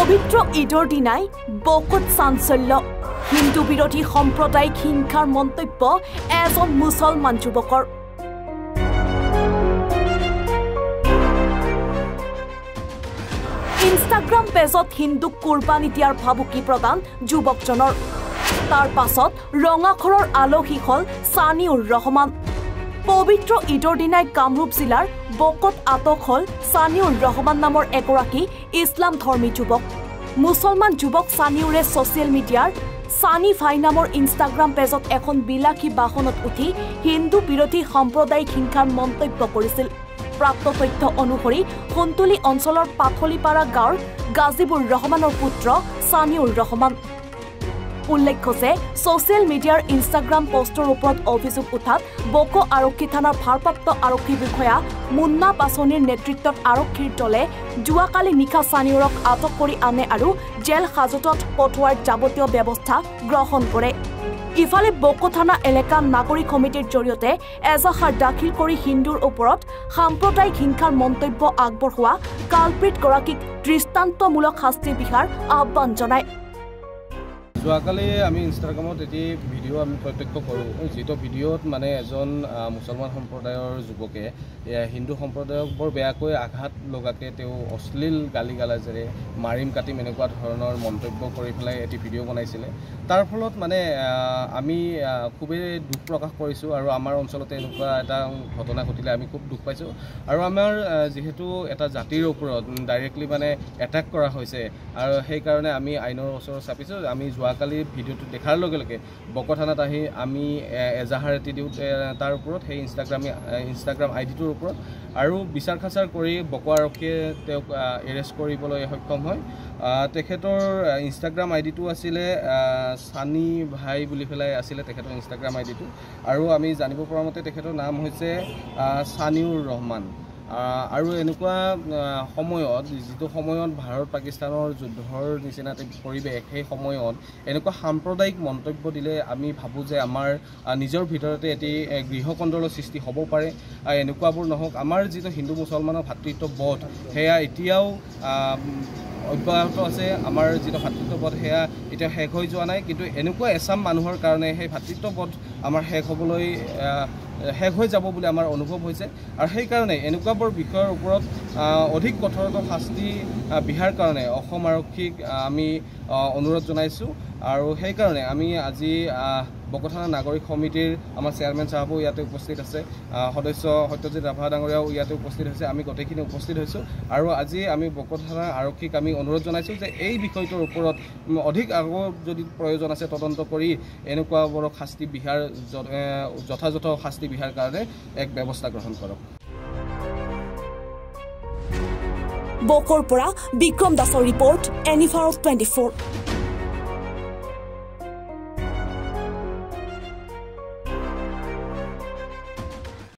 পবিত্ৰ ঈদৰ দিনাই বকত চাঞ্চল্য হিন্দু বিৰোধী সম্প্ৰদায়িক হিংসাৰ মন্তব্য এজন মুছলমান যুৱকৰ ইনষ্টাগ্ৰাম পেজত হিন্দুক কুৰবানী দিয়াৰ ভাবুকি প্ৰদান যুৱকজনৰ তাৰ পাছত ৰঙাখৰৰ আলহী হল সানিউৰ ৰহমান পবিত্ৰ ঈদৰ দিনাই কামৰূপ জিলাৰ বকত আটক হল সানিউৰ ৰহমান নামৰ এগৰাকী ইছলাম ধৰ্মী যুৱক মুছলমান যুৱক সানিউৰে ছ'চিয়েল মিডিয়াৰ সানি ভাই নামৰ ইনষ্টাগ্ৰাম পেজত এখন বিলাসী বাহনত উঠি হিন্দু বিৰোধী সাম্প্ৰদায়িক হিংসাৰ মন্তব্য কৰিছিল প্ৰাপ্ত তথ্য অনুসৰি কুন্তলি অঞ্চলৰ পাথলিপাৰা গাঁৱৰ গাজিবুৰ ৰহমানৰ পুত্ৰ সানিউৰ ৰহমান উল্লেখ্য যে ছ'চিয়েল মিডিয়াৰ ইনষ্টাগ্ৰাম পোষ্টৰ ওপৰত অভিযোগ উঠাত বকো আৰক্ষী থানাৰ ভাৰপ্ৰাপ্ত আৰক্ষী বিষয়া মুন্না পাছনিৰ নেতৃত্বত আৰক্ষীৰ দলে যোৱাকালি নিশা সানিউৰক আটক কৰি আনে আৰু জেল হাজতত পঠোৱাৰ যাৱতীয় ব্যৱস্থা গ্ৰহণ কৰে ইফালে বকো থানা এলেকা নাগৰিক সমিতিৰ জৰিয়তে এজাহাৰ দাখিল কৰি হিন্দুৰ ওপৰত সাম্প্ৰদায়িক হিংসাৰ মন্তব্য আগবঢ়োৱা কালপ্ৰিতগৰাকীক দৃষ্টান্তমূলক শাস্তি বিহাৰ আহ্বান জনায় যোৱাকালি আমি ইনষ্টাগ্ৰামত এটি ভিডিঅ' আমি প্ৰত্যক্ষ কৰোঁ যিটো ভিডিঅ'ত মানে এজন মুছলমান সম্প্ৰদায়ৰ যুৱকে হিন্দু সম্প্ৰদায়ক বৰ বেয়াকৈ আঘাত লগাকৈ তেওঁ অশ্লীল গালি গালাজেৰে মাৰিম কাটিম এনেকুৱা ধৰণৰ মন্তব্য কৰি পেলাই এটি ভিডিঅ' বনাইছিলে তাৰ ফলত মানে আমি খুবেই দুখ প্ৰকাশ কৰিছোঁ আৰু আমাৰ অঞ্চলতে এনেকুৱা এটা ঘটনা ঘটিলে আমি খুব দুখ পাইছোঁ আৰু আমাৰ যিহেতু এটা জাতিৰ ওপৰত ডাইৰেক্টলি মানে এটেক কৰা হৈছে আৰু সেইকাৰণে আমি আইনৰ ওচৰত চাপিছোঁ আমি যোৱাকালি ভিডিঅ'টো দেখাৰ লগে লগে বকো থানাত আহি আমি এজাহাৰ এটি দিওঁ তাৰ ওপৰত সেই ইনষ্টাগ্ৰাম আইডিটোৰ ওপৰত আৰু বিচাৰ খাচাৰ কৰি বকো আৰক্ষীয়ে তেওঁক এৰেষ্ট কৰিবলৈ সক্ষম হয় তেখেতৰ ইনষ্টাগ্ৰাম আইডিটো আছিলে সানি ভাই বুলি পেলাই আছিলে তেখেতৰ ইনষ্টাগ্ৰাম আইডিটো আৰু আমি জানিব পৰা মতে তেখেতৰ নাম হৈছে সানিউৰ ৰহমান আৰু এনেকুৱা সময়ত যিটো সময়ত ভাৰত পাকিস্তানৰ যুদ্ধৰ নিচিনা পৰিৱেশ সেই সময়ত এনেকুৱা সাম্প্ৰদায়িক মন্তব্য দিলে আমি ভাবোঁ যে আমাৰ নিজৰ ভিতৰতে এটি গৃহকন্দলৰ সৃষ্টি হ'ব পাৰে এনেকুৱাবোৰ নহওক আমাৰ যিটো হিন্দু মুছলমানৰ ভাতৃত্ববোধ সেয়া এতিয়াও অব্যাহত আছে আমাৰ যিটো ভাতৃত্ববোধ সেয়া এতিয়া শেষ হৈ যোৱা নাই কিন্তু এনেকুৱা এচাম মানুহৰ কাৰণে সেই ভাতৃত্ববোধ আমাৰ শেষ হৈ যাব বুলি আমাৰ অনুভৱ হৈছে আৰু সেইকাৰণে এনেকুৱাবোৰ বিষয়ৰ ওপৰত অধিক কঠোৰতৰ শাস্তি বিহাৰ কাৰণে অসম আৰক্ষীক আমি অনুৰোধ জনাইছোঁ আৰু সেইকাৰণে আমি আজি বকো থানা নাগৰিক সমিতিৰ আমাৰ চেয়াৰমেন চাহাবো ইয়াতে উপস্থিত আছে সদস্য সত্যজিৎ ৰাভা ডাঙৰীয়াও ইয়াতে উপস্থিত হৈছে আমি গোটেইখিনি উপস্থিত হৈছোঁ আৰু আজি আমি বকো থানা আৰক্ষীক আমি অনুৰোধ জনাইছোঁ যে এই বিষয়টোৰ ওপৰত অধিক আগৰ যদি প্ৰয়োজন আছে তদন্ত কৰি এনেকুৱাবোৰ শাস্তি বিহাৰ যথাযথ শাস্তি বিহাৰ কাৰণে এক ব্যৱস্থা গ্ৰহণ কৰক বকোৰ পৰা বিক্ৰম দাসৰ ৰিপৰ্ট এনিফাৰ 24